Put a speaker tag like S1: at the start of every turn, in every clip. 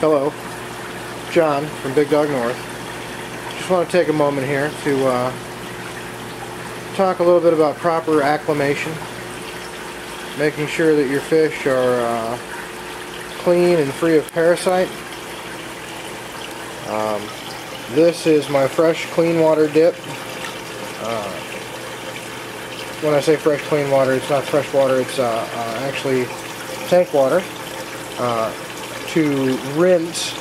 S1: Hello, John from Big Dog North. Just want to take a moment here to talk a little bit about proper acclimation, making sure that your fish are clean and free of parasite. This is my fresh clean water dip. When I say fresh clean water, it's not fresh water, it's actually tank water to rinse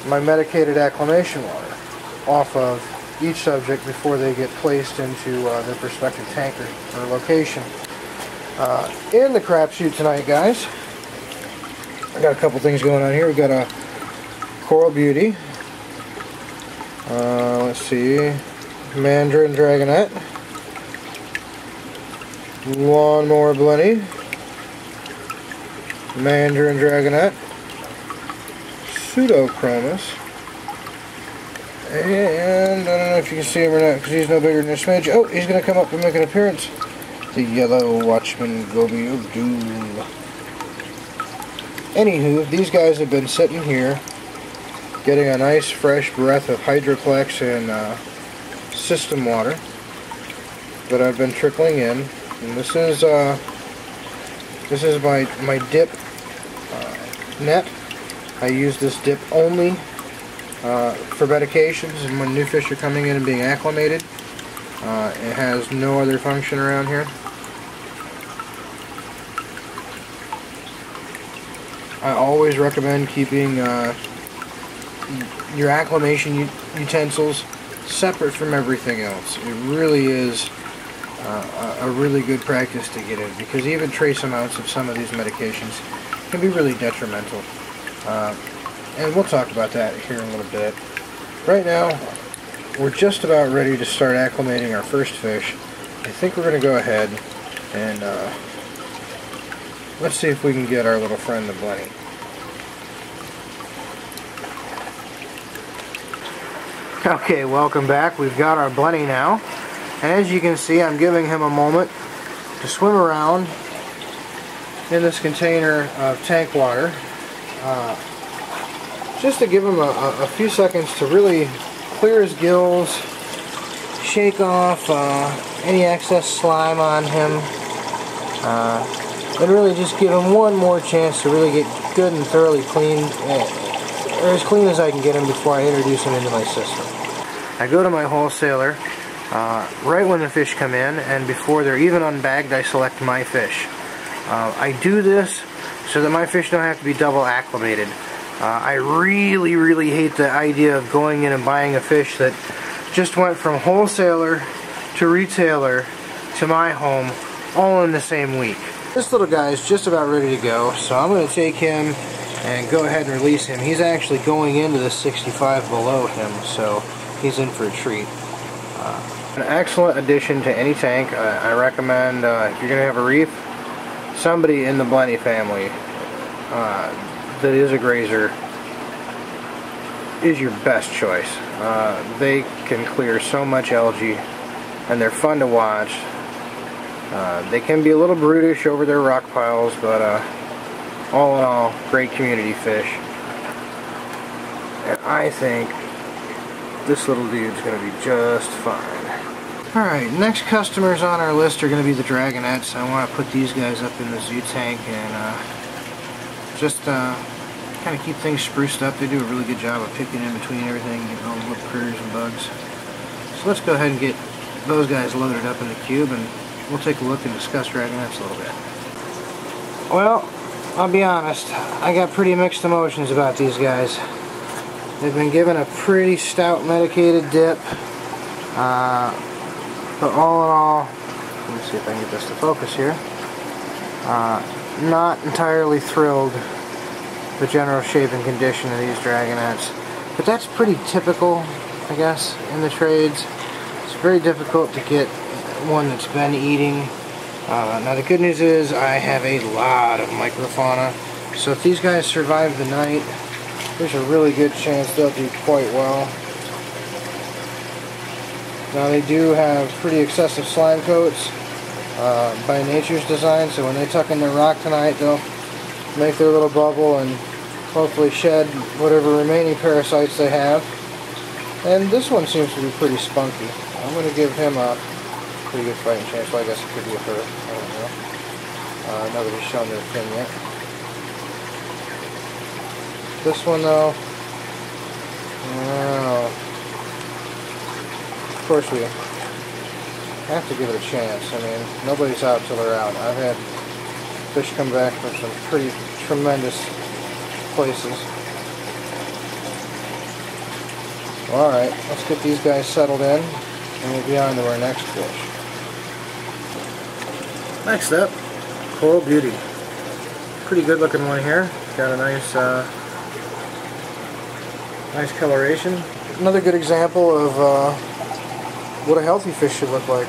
S1: my medicated acclimation water off of each subject before they get placed into their prospective tank or location. In the crapshoot tonight, guys, I got a couple things going on here. We've got a Coral Beauty, let's see, Mandarin Dragonette, Lawnmower Blenny, Mandarin Dragonette, Pseudochromis, and I don't know if you can see him or not because he's no bigger than a smidge. Oh, he's going to come up and make an appearance. The Yellow Watchman Goby of Doom. Anywho, these guys have been sitting here getting a nice fresh breath of Hydroplex and system water that I've been trickling in. And this is my dip net. I use this dip only for medications and when new fish are coming in and being acclimated. It has no other function around here. I always recommend keeping your acclimation utensils separate from everything else. It really is a really good practice to get in, because even trace amounts of some of these medications can be really detrimental. And we'll talk about that here in a little bit. Right now, we're just about ready to start acclimating our first fish. I think we're going to go ahead and let's see if we can get our little friend the Blenny. Okay, welcome back. We've got our Blenny now. And as you can see, I'm giving him a moment to swim around in this container of tank water. Just to give him a few seconds to really clear his gills, shake off any excess slime on him, and really just give him one more chance to really get good and thoroughly clean, or as clean as I can get him before I introduce him into my system. I go to my wholesaler right when the fish come in, and before they're even unbagged, I select my fish. I do this so that my fish don't have to be double acclimated. I really hate the idea of going in and buying a fish that just went from wholesaler to retailer to my home all in the same week. This little guy is just about ready to go, so I'm going to take him and go ahead and release him. He's actually going into the 65 below him, so he's in for a treat. An excellent addition to any tank. I recommend, if you're going to have a reef, somebody in the Blenny family that is a grazer is your best choice. They can clear so much algae and they're fun to watch. They can be a little brutish over their rock piles, but all in all, great community fish. And I think this little dude's going to be just fine. Alright, next customers on our list are going to be the Dragonettes. I want to put these guys up in the zoo tank and just kind of keep things spruced up. They do a really good job of picking in between everything, getting all the little critters and bugs. So let's go ahead and get those guys loaded up in the cube, and we'll take a look and discuss Dragonettes a little bit. Well, I'll be honest, I got pretty mixed emotions about these guys. They've been given a pretty stout medicated dip, but all in all, let me see if I can get this to focus here, not entirely thrilled the general shape and condition of these Dragonettes. But that's pretty typical, I guess, in the trades. It's very difficult to get one that's been eating. Now the good news is I have a lot of microfauna, so if these guys survive the night, there's a really good chance they'll do quite well. Now they do have pretty excessive slime coats by nature's design, so when they tuck in their rock tonight, they'll make their little bubble and hopefully shed whatever remaining parasites they have. And this one seems to be pretty spunky. I'm going to give him a pretty good fighting chance. Well, I guess it could be a her. I don't know. Nobody's shown their fin yet. This one, though, of course we have to give it a chance. I mean, nobody's out till they're out. I've had fish come back from some pretty tremendous places. Alright, let's get these guys settled in and we'll be on to our next fish. Next up, Coral Beauty. Pretty good looking one here. Got a nice nice coloration. Another good example of what a healthy fish should look like.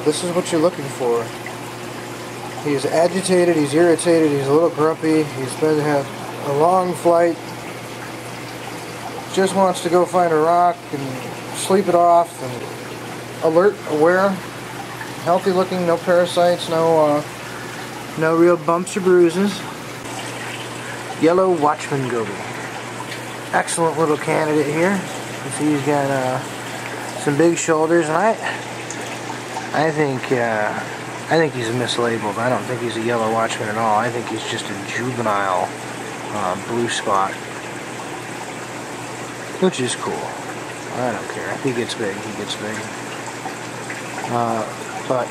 S1: This is what you're looking for. He's agitated, he's irritated, he's a little grumpy, he's been had a long flight, just wants to go find a rock and sleep it off, and alert, aware, healthy looking, no parasites, no real bumps or bruises. Yellow Watchman Goby. Excellent little candidate here. You see he's got some big shoulders, and I think he's mislabeled. I don't think he's a yellow watchman at all. I think he's just a juvenile blue spot, which is cool. I don't care. If he gets big, he gets big. But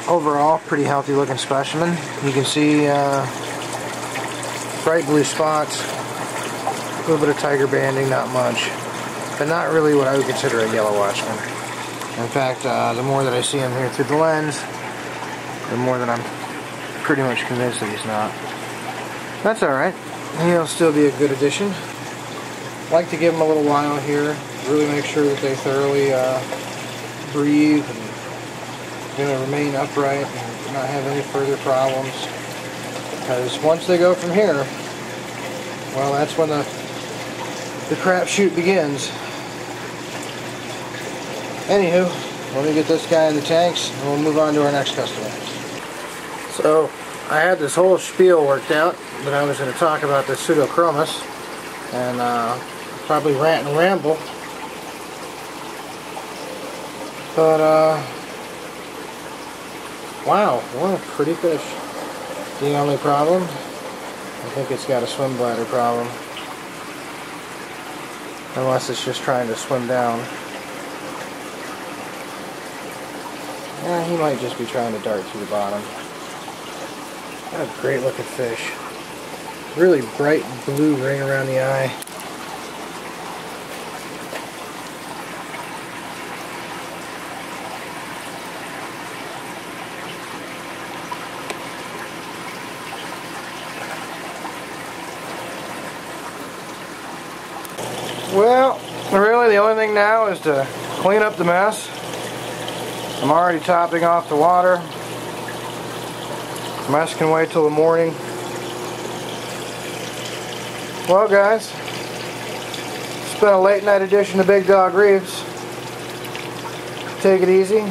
S1: overall, pretty healthy looking specimen. You can see bright blue spots, a little bit of tiger banding, not much, but not really what I would consider a yellow watchman. In fact, the more that I see him here through the lens, the more that I'm pretty much convinced that he's not. That's alright. He'll still be a good addition. Like to give them a little while here, really make sure that they thoroughly breathe and going to remain upright and not have any further problems. Because once they go from here, well, that's when the crapshoot begins. Anywho, let me get this guy in the tanks and we'll move on to our next customer. So, I had this whole spiel worked out that I was going to talk about the pseudochromis and probably rant and ramble. But, wow, what a pretty fish. The only problem? I think it's got a swim bladder problem. Unless it's just trying to swim down. Yeah, he might just be trying to dart through the bottom. What a great looking fish. Really bright blue ring around the eye. Well, really the only thing now is to clean up the mess. I'm already topping off the water. The mess can wait till the morning. Well guys, it's been a late night edition of Big Dog Reefs. Take it easy.